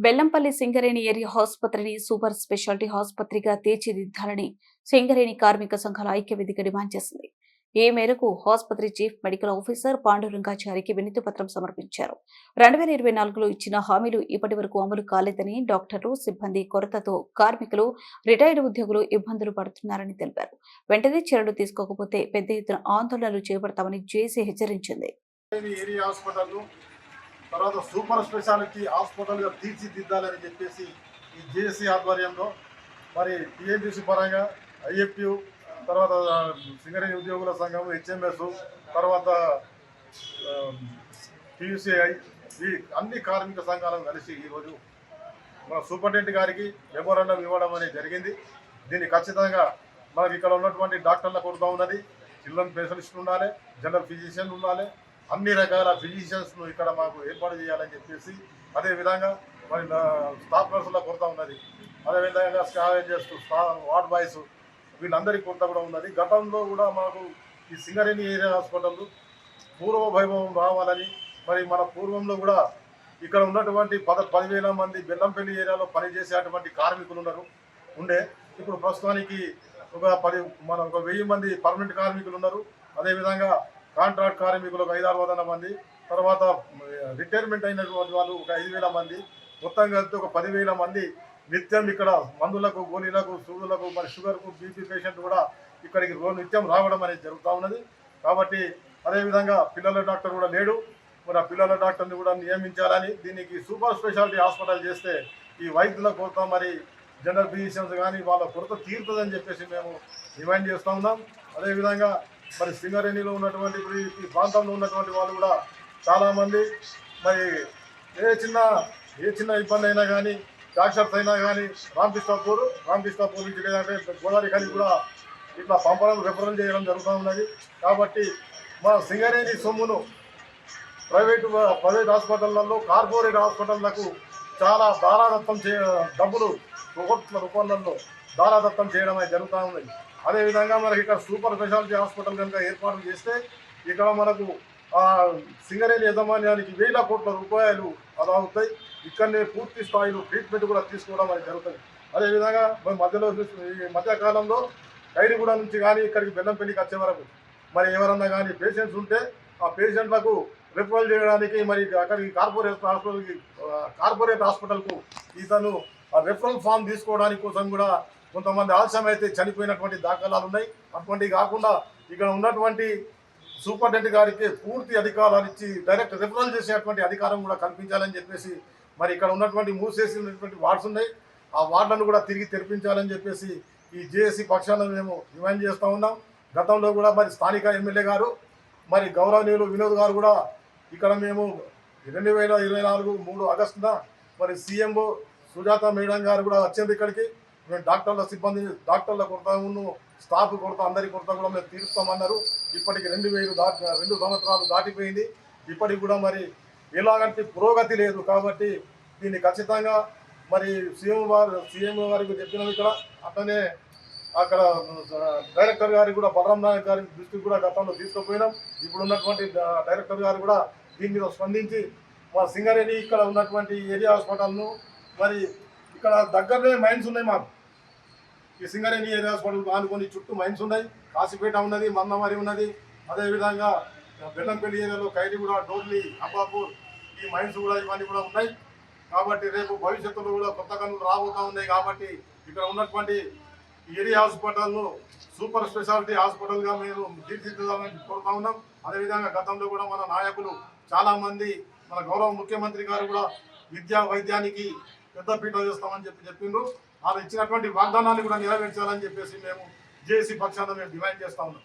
Bellampalli Singareni area ఆసుపత్రిని super speciality ఆసుపత్రిగా తీర్చిదిద్దాలని సింగరేణి కార్మిక సంఘాల ఐక్యవేదిక డిమాండ్ చేసింది. ఈ మేరకు ఆసుపత్రి చీఫ్ మెడికల్ ఆఫీసర్ పాండురంగాచారికి వినతి పత్రం సమర్పించారు. 2024లో ఇచ్చిన హామీలు ఇప్పటి వరకు అమలు కాలేదని, డాక్టర్లు, సిబ్బంది కొరతతో కార్మికులు, రిటైర్డ్ ఉద్యోగులు ఇబ్బందులు పడుతున్నారని తెలిపారు. వెంటనే చర్యలు తీసుకోకపోతే పెద్ద ఎత్తున ఆందోళనలు చేపడతామని జేసీ హెచ్చరించింది. తర్వాత సూపర్ స్పెషాలిటీ హాస్పిటల్గా తీర్చిదిద్దాలని చెప్పేసి ఈ జేఏసీ ఆధ్వర్యంలో మరి టీఎన్టీసీ పరంగా ఐఎఫ్యు, తర్వాత సింగరేణి ఉద్యోగుల సంఘం, హెచ్ఎంఎస్, తర్వాత టీయూసీఐ, ఈ అన్ని కార్మిక సంఘాలను కలిసి ఈరోజు మన సూపరింటెండెంట్ గారికి మెమోరాండం ఇవ్వడం అనేది జరిగింది. దీన్ని ఖచ్చితంగా మనకి ఇక్కడ ఉన్నటువంటి డాక్టర్ల కొరత ఉన్నది, చిల్డ్రన్ స్పెషలిస్టులు ఉండాలి, జనరల్ ఫిజిషియన్లు ఉండాలి, అన్ని రకాల ఫిజిషియన్స్ను ఇక్కడ మాకు ఏర్పాటు చేయాలని చెప్పేసి, అదేవిధంగా మరి స్టాఫ్ నర్సుల కొరత ఉన్నది, అదేవిధంగా స్కావెంజర్స్, వార్డ్ బాయ్స్, వీళ్ళందరికీ కొరత కూడా ఉన్నది. గతంలో కూడా మాకు ఈ సింగరేణి ఏరియా హాస్పిటల్ పూర్వ వైభవం రావాలని, మరి మన పూర్వంలో కూడా ఇక్కడ ఉన్నటువంటి 10,000 మంది బెల్లంపల్లి ఏరియాలో పనిచేసేటువంటి కార్మికులు ఉండే. ఇప్పుడు ప్రస్తుతానికి ఒక 1,000 మంది పర్మనెంట్ కార్మికులు ఉన్నారు. అదేవిధంగా కాంట్రాక్ట్ కార్మికులు ఒక 500-600 మంది, తర్వాత రిటైర్మెంట్ అయినటువంటి వాళ్ళు ఒక 5,000 మంది, మొత్తం కలిసి ఒక 10,000 మంది నిత్యం ఇక్కడ మందులకు, గోళీలకు, సూదులకు, మరి షుగర్కు, బీపీ పేషెంట్ కూడా ఇక్కడికి నిత్యం రావడం అనేది జరుగుతూ ఉన్నది. కాబట్టి అదేవిధంగా పిల్లల డాక్టర్ కూడా లేడు. మరి ఆ పిల్లల డాక్టర్ని కూడా నియమించాలని, దీనికి సూపర్ స్పెషాలిటీ హాస్పిటల్ చేస్తే ఈ వైద్యుల కొరత, మరి జనరల్ ఫిజిషియన్స్ కానీ వాళ్ళ కొరత తీరుతుందని చెప్పేసి మేము డిమాండ్ చేస్తూ ఉన్నాం. అదేవిధంగా మరి సింగరేణిలో ఉన్నటువంటి ఈ ప్రాంతంలో ఉన్నటువంటి వాళ్ళు కూడా చాలామంది మరి ఏ చిన్న ఇబ్బంది అయినా కానీ, డాక్టర్స్ అయినా కానీ రామకృష్ణాపూర్ నుంచి లేదంటే గోదావరి ఖని కూడా ఇట్లా పంపడం, రెఫరల్ చేయడం జరుగుతూ ఉన్నది. కాబట్టి మా సింగరేణి సొమ్మును ప్రైవేట్ హాస్పిటళ్లలో, కార్పొరేట్ హాస్పిటళ్లకు చాలా దారాదత్తం డబ్బులు కోట్ల రూపాయలలో దారాదత్తం చేయడం అనేది జరుగుతూ ఉన్నది. అదేవిధంగా మనకి ఇక్కడ సూపర్ స్పెషాలిటీ హాస్పిటల్ కనుక ఏర్పాటు చేస్తే ఇక్కడ మనకు సింగరేణి యాజమాన్యానికి 1,000 కోట్ల రూపాయలు అలా అవుతాయి. ఇక్కడనే పూర్తి స్థాయిలో ట్రీట్మెంట్ కూడా తీసుకోవడం అనేది జరుగుతుంది. అదేవిధంగా మధ్యకాలంలో ఖైరీగూడ నుంచి కానీ ఇక్కడికి బెల్లంపల్లికి వచ్చే వరకు మరి ఎవరన్నా కానీ పేషెంట్స్ ఉంటే ఆ పేషెంట్లకు రిఫరల్ చేయడానికి మరి అక్కడికి కార్పొరేట్ హాస్పిటల్కు ఇతను రెఫరల్ ఫామ్ తీసుకోవడానికి కోసం కూడా కొంతమంది ఆలస్యం అయితే చనిపోయినటువంటి దాఖలాలు ఉన్నాయి. అటువంటివి కాకుండా ఇక్కడ ఉన్నటువంటి సూపరింటెండెంట్ గారికి పూర్తి అధికారాలు ఇచ్చి డైరెక్ట్ రిఫరల్ చేసేటువంటి అధికారం కూడా కల్పించాలని చెప్పేసి, మరి ఇక్కడ ఉన్నటువంటి మూసేసినటువంటి వార్డ్స్ ఉన్నాయి, ఆ వార్డులను కూడా తిరిగి తెరిపించాలని చెప్పేసి ఈ జేఏసీ పక్షాలను మేము డిమాండ్ చేస్తూ ఉన్నాం. గతంలో కూడా మరి స్థానిక ఎమ్మెల్యే గారు, మరి గౌరవనీయులు వినోద్ గారు కూడా ఇక్కడ మేము 2024 3 ఆగస్టున మరి సీఎంఓ సుజాత మేడం గారు కూడా వచ్చింది ఇక్కడికి. మేము డాక్టర్ల కొరత, స్టాఫ్ కొరత, అందరి కొరత కూడా మేము తీరుస్తామన్నారు. ఇప్పటికి 2 సంవత్సరాలు దాటిపోయింది. ఇప్పటికి కూడా మరి ఎలాగంటే పురోగతి లేదు. కాబట్టి దీన్ని ఖచ్చితంగా మరి సీఎంఓ గారికి చెప్పినాం. ఇక్కడ అట్లనే అక్కడ డైరెక్టర్ గారికి కూడా, బలరాం నాయక్ గారి దృష్టికి కూడా గతంలో తీసుకుపోయినాం. ఇప్పుడు ఉన్నటువంటి డైరెక్టర్ గారు కూడా దీని మీద స్పందించి మా సింగరేణి ఇక్కడ ఉన్నటువంటి ఏరియా హాస్పిటల్ను, మరి ఇక్కడ దగ్గరనే మైన్స్ ఉన్నాయి మాకు. ఈ సింగరేణి ఏరియా హాస్పిటల్ ఆనుకొని చుట్టూ మైన్స్ ఉన్నాయి. కాశీపేట ఉన్నది, మందమరి ఉన్నది, అదేవిధంగా బెల్లంపల్లి ఏరియాలో ఖైరీగూడ, డోర్లీ, అంబాపూర్, ఈ మైన్స్ కూడా ఇవన్నీ కూడా ఉన్నాయి. కాబట్టి రేపు భవిష్యత్తులో కూడా కొత్త కన్నులు రాబోతూ ఉన్నాయి. కాబట్టి ఇక్కడ ఉన్నటువంటి ఏరియా హాస్పిటల్ను సూపర్ స్పెషాలిటీ హాస్పిటల్గా మేము తీర్చిదిద్దాలని కోరుతా ఉన్నాం. అదేవిధంగా గతంలో కూడా మన నాయకులు చాలామంది, మన గౌరవ ముఖ్యమంత్రి గారు కూడా విద్యా వైద్యానికి పెద్దపీట వేస్తామని చెప్పిండ్రు. వాళ్ళు ఇచ్చినటువంటి వాగ్దానాన్ని కూడా నెరవేర్చాలని చెప్పేసి మేము జేఏసీ పక్షాన మేము డిమాండ్ చేస్తూ ఉన్నాం.